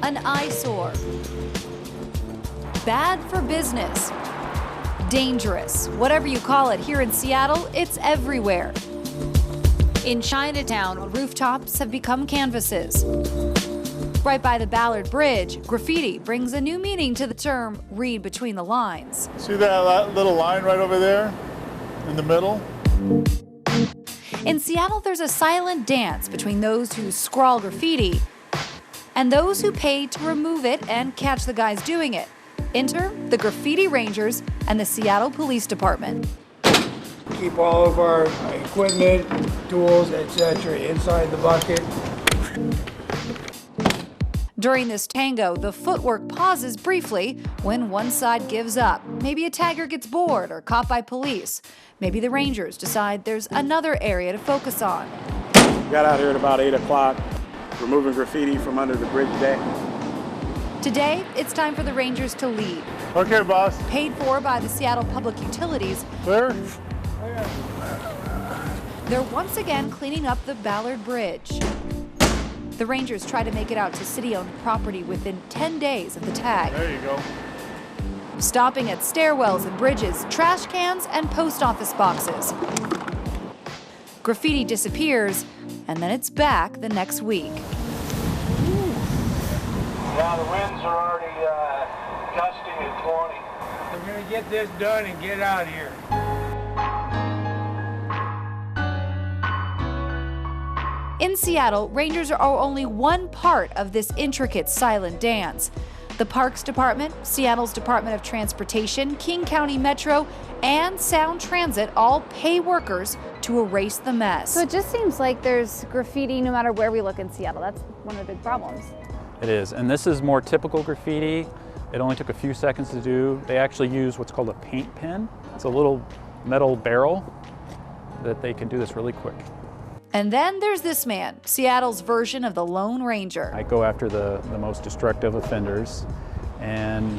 An eyesore. Bad for business. Dangerous. Whatever you call it, here in Seattle, it's everywhere. In Chinatown, rooftops have become canvases. Right by the Ballard Bridge, graffiti brings a new meaning to the term read between the lines. See that little line right over there in the middle? In Seattle, there's a silent dance between those who scrawl graffiti and those who pay to remove it and catch the guys doing it. Enter the Graffiti Rangers and the Seattle Police Department. Keep all of our equipment, tools, etc. inside the bucket. During this tango, the footwork pauses briefly when one side gives up. Maybe a tagger gets bored or caught by police. Maybe the Rangers decide there's another area to focus on. Got out here at about 8 o'clock, removing graffiti from under the bridge deck. Today, it's time for the Rangers to lead. Okay, boss. Paid for by the Seattle Public Utilities, Clear? they're once again cleaning up the Ballard Bridge. The Rangers try to make it out to city-owned property within 10 days of the tag. There you go. Stopping at stairwells and bridges, trash cans, and post office boxes. Graffiti disappears, and then it's back the next week. Yeah, the winds are already gusting at 20. We're going to get this done and get out of here. In Seattle, Rangers are only one part of this intricate silent dance. The Parks Department, Seattle's Department of Transportation, King County Metro, and Sound Transit all pay workers to erase the mess. So it just seems like there's graffiti no matter where we look in Seattle. That's one of the big problems. It is, and this is more typical graffiti. It only took a few seconds to do. They actually use what's called a paint pen. It's a little metal barrel that they can do this really quick. And then there's this man, Seattle's version of the Lone Ranger. I go after the most destructive offenders, and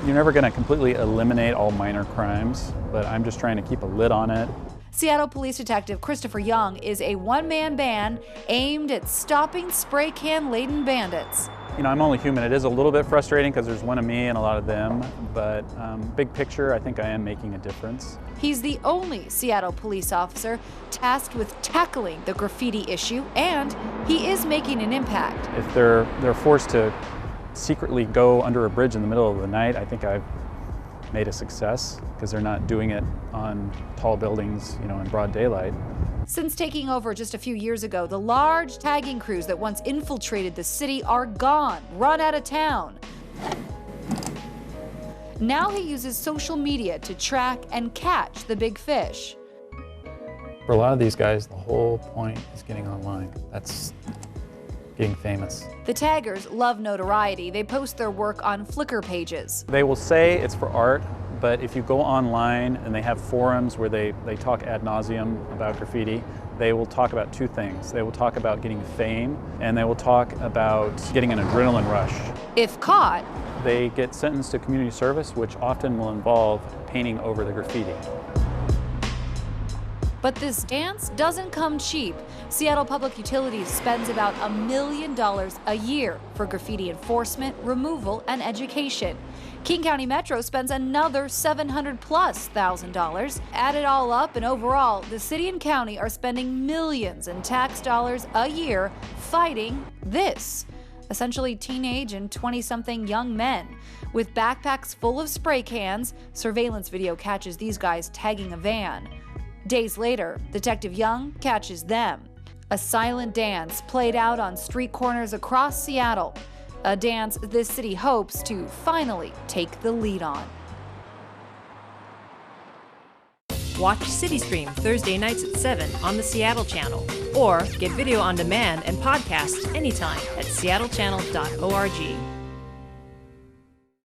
you're never going to completely eliminate all minor crimes, but I'm just trying to keep a lid on it. Seattle Police Detective Christopher Young is a one-man band aimed at stopping spray can-laden bandits. You know, I'm only human. It is a little bit frustrating because there's one of me and a lot of them, but big picture, I think I am making a difference. He's the only Seattle police officer tasked with tackling the graffiti issue, and he is making an impact. If they're forced to secretly go under a bridge in the middle of the night, I think I've made a success because they're not doing it on tall buildings, you know, in broad daylight. Since taking over just a few years ago, the large tagging crews that once infiltrated the city are gone, run out of town. Now he uses social media to track and catch the big fish. For a lot of these guys, the whole point is getting online. That's being famous. The taggers love notoriety. They post their work on Flickr pages. They will say it's for art, but if you go online and they have forums where they talk ad nauseum about graffiti, they will talk about two things. They will talk about getting fame, and they will talk about getting an adrenaline rush. If caught, they get sentenced to community service, which often will involve painting over the graffiti. But this dance doesn't come cheap. Seattle Public Utilities spends about $1 million a year for graffiti enforcement, removal, and education. King County Metro spends another $700,000+. Add it all up, and overall, the city and county are spending millions in tax dollars a year fighting this. Essentially teenage and 20-something young men. With backpacks full of spray cans, surveillance video catches these guys tagging a van. Days later, Detective Young catches them. A silent dance played out on street corners across Seattle. A dance this city hopes to finally take the lead on. Watch CityStream Thursday nights at 7 on the Seattle channel, or get video on demand and podcasts anytime at seattlechannel.org.